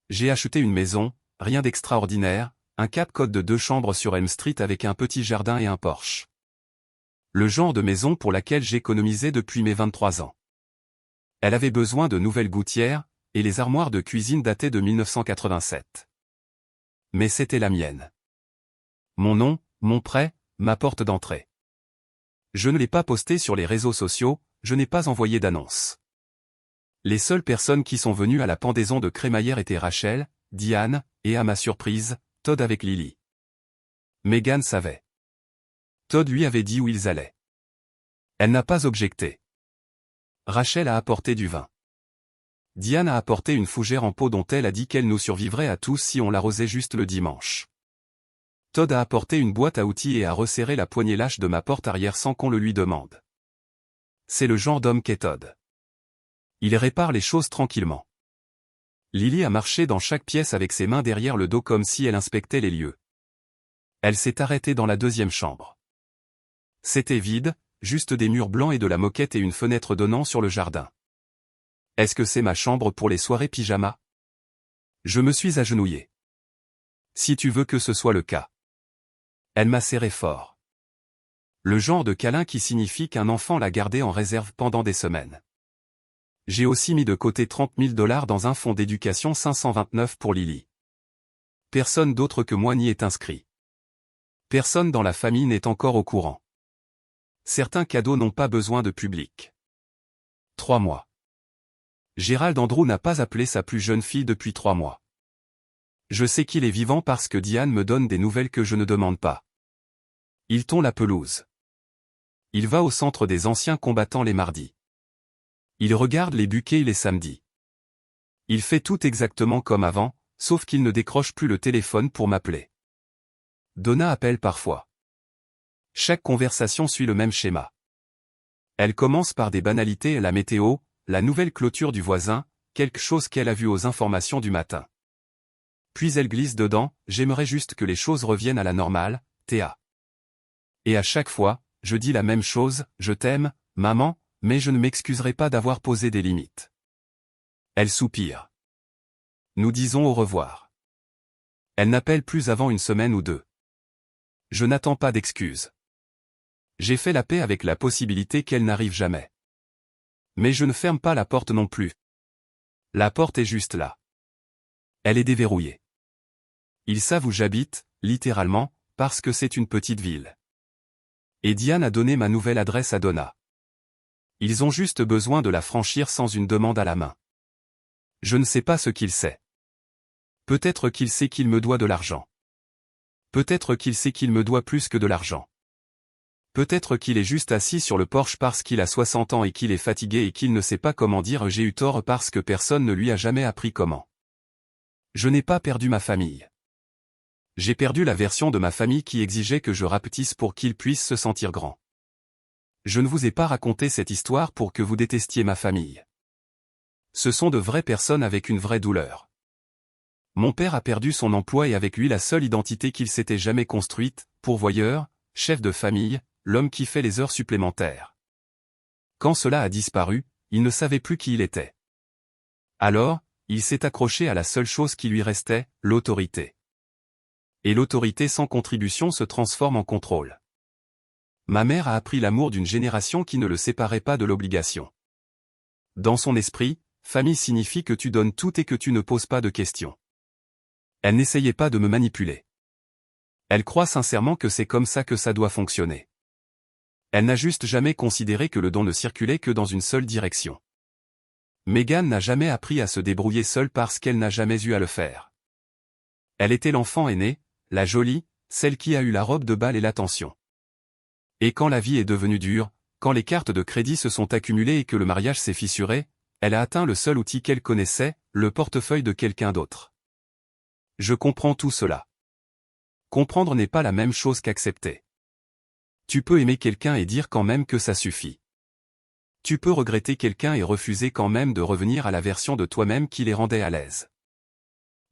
J'ai acheté une maison, rien d'extraordinaire, un Cape Cod de 2 chambres sur Elm Street avec un petit jardin et un Porsche. Le genre de maison pour laquelle j'économisais depuis mes 23 ans. Elle avait besoin de nouvelles gouttières, et les armoires de cuisine dataient de 1987. Mais c'était la mienne. Mon nom, mon prêt, ma porte d'entrée. Je ne l'ai pas posté sur les réseaux sociaux, je n'ai pas envoyé d'annonce. Les seules personnes qui sont venues à la pendaison de crémaillère étaient Rachel, Diane, et à ma surprise, Todd avec Lily. Megan savait. Todd lui avait dit où ils allaient. Elle n'a pas objecté. Rachel a apporté du vin. Diane a apporté une fougère en pot dont elle a dit qu'elle nous survivrait à tous si on l'arrosait juste le dimanche. Todd a apporté une boîte à outils et a resserré la poignée lâche de ma porte arrière sans qu'on le lui demande. C'est le genre d'homme qu'est Todd. Il répare les choses tranquillement. Lily a marché dans chaque pièce avec ses mains derrière le dos comme si elle inspectait les lieux. Elle s'est arrêtée dans la 2e chambre. C'était vide, juste des murs blancs et de la moquette et une fenêtre donnant sur le jardin. Est-ce que c'est ma chambre pour les soirées pyjama? Je me suis agenouillé. Si tu veux que ce soit le cas. Elle m'a serré fort. Le genre de câlin qui signifie qu'un enfant l'a gardé en réserve pendant des semaines. J'ai aussi mis de côté $30 000 dans un fonds d'éducation 529 pour Lily. Personne d'autre que moi n'y est inscrit. Personne dans la famille n'est encore au courant. Certains cadeaux n'ont pas besoin de public. 3 mois. Gérald Andrew n'a pas appelé sa plus jeune fille depuis 3 mois. Je sais qu'il est vivant parce que Diane me donne des nouvelles que je ne demande pas. Il tond la pelouse. Il va au centre des anciens combattants les mardis. Il regarde les buquets les samedis. Il fait tout exactement comme avant, sauf qu'il ne décroche plus le téléphone pour m'appeler. Donna appelle parfois. Chaque conversation suit le même schéma. Elle commence par des banalités, la météo, la nouvelle clôture du voisin, quelque chose qu'elle a vu aux informations du matin. Puis elle glisse dedans, j'aimerais juste que les choses reviennent à la normale, Théa. Et à chaque fois, je dis la même chose, je t'aime, maman, mais je ne m'excuserai pas d'avoir posé des limites. Elle soupire. Nous disons au revoir. Elle n'appelle plus avant une semaine ou 2. Je n'attends pas d'excuses. J'ai fait la paix avec la possibilité qu'elle n'arrive jamais. Mais je ne ferme pas la porte non plus. La porte est juste là. Elle est déverrouillée. Ils savent où j'habite, littéralement, parce que c'est une petite ville. Et Diane a donné ma nouvelle adresse à Donna. Ils ont juste besoin de la franchir sans une demande à la main. Je ne sais pas ce qu'il sait. Peut-être qu'il sait qu'il me doit de l'argent. Peut-être qu'il sait qu'il me doit plus que de l'argent. Peut-être qu'il est juste assis sur le porche parce qu'il a 60 ans et qu'il est fatigué et qu'il ne sait pas comment dire j'ai eu tort parce que personne ne lui a jamais appris comment. Je n'ai pas perdu ma famille. J'ai perdu la version de ma famille qui exigeait que je rapetisse pour qu'il puisse se sentir grand. Je ne vous ai pas raconté cette histoire pour que vous détestiez ma famille. Ce sont de vraies personnes avec une vraie douleur. Mon père a perdu son emploi et avec lui la seule identité qu'il s'était jamais construite, pourvoyeur, chef de famille, l'homme qui fait les heures supplémentaires. Quand cela a disparu, il ne savait plus qui il était. Alors, il s'est accroché à la seule chose qui lui restait, l'autorité. Et l'autorité sans contribution se transforme en contrôle. Ma mère a appris l'amour d'une génération qui ne le séparait pas de l'obligation. Dans son esprit, famille signifie que tu donnes tout et que tu ne poses pas de questions. Elle n'essayait pas de me manipuler. Elle croit sincèrement que c'est comme ça que ça doit fonctionner. Elle n'a juste jamais considéré que le don ne circulait que dans une seule direction. Megan n'a jamais appris à se débrouiller seule parce qu'elle n'a jamais eu à le faire. Elle était l'enfant aîné, la jolie, celle qui a eu la robe de bal et l'attention. Et quand la vie est devenue dure, quand les cartes de crédit se sont accumulées et que le mariage s'est fissuré, elle a atteint le seul outil qu'elle connaissait, le portefeuille de quelqu'un d'autre. Je comprends tout cela. Comprendre n'est pas la même chose qu'accepter. Tu peux aimer quelqu'un et dire quand même que ça suffit. Tu peux regretter quelqu'un et refuser quand même de revenir à la version de toi-même qui les rendait à l'aise.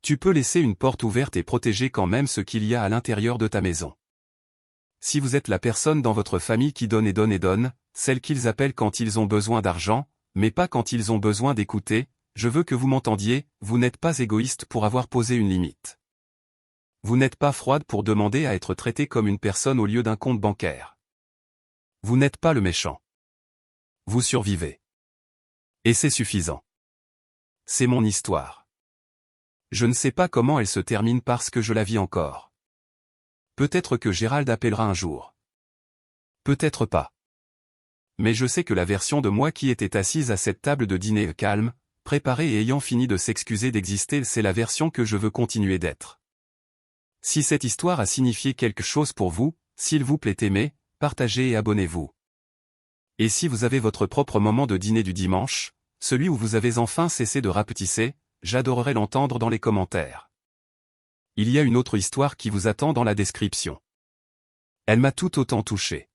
Tu peux laisser une porte ouverte et protéger quand même ce qu'il y a à l'intérieur de ta maison. Si vous êtes la personne dans votre famille qui donne et donne et donne, celle qu'ils appellent quand ils ont besoin d'argent, mais pas quand ils ont besoin d'écouter, je veux que vous m'entendiez, vous n'êtes pas égoïste pour avoir posé une limite. Vous n'êtes pas froide pour demander à être traité comme une personne au lieu d'un compte bancaire. Vous n'êtes pas le méchant. Vous survivez. Et c'est suffisant. C'est mon histoire. Je ne sais pas comment elle se termine parce que je la vis encore. Peut-être que Gérald appellera un jour. Peut-être pas. Mais je sais que la version de moi qui était assise à cette table de dîner calme, préparée et ayant fini de s'excuser d'exister, c'est la version que je veux continuer d'être. Si cette histoire a signifié quelque chose pour vous, s'il vous plaît aimez, partagez et abonnez-vous. Et si vous avez votre propre moment de dîner du dimanche, celui où vous avez enfin cessé de rapetisser, j'adorerais l'entendre dans les commentaires. Il y a une autre histoire qui vous attend dans la description. Elle m'a tout autant touché.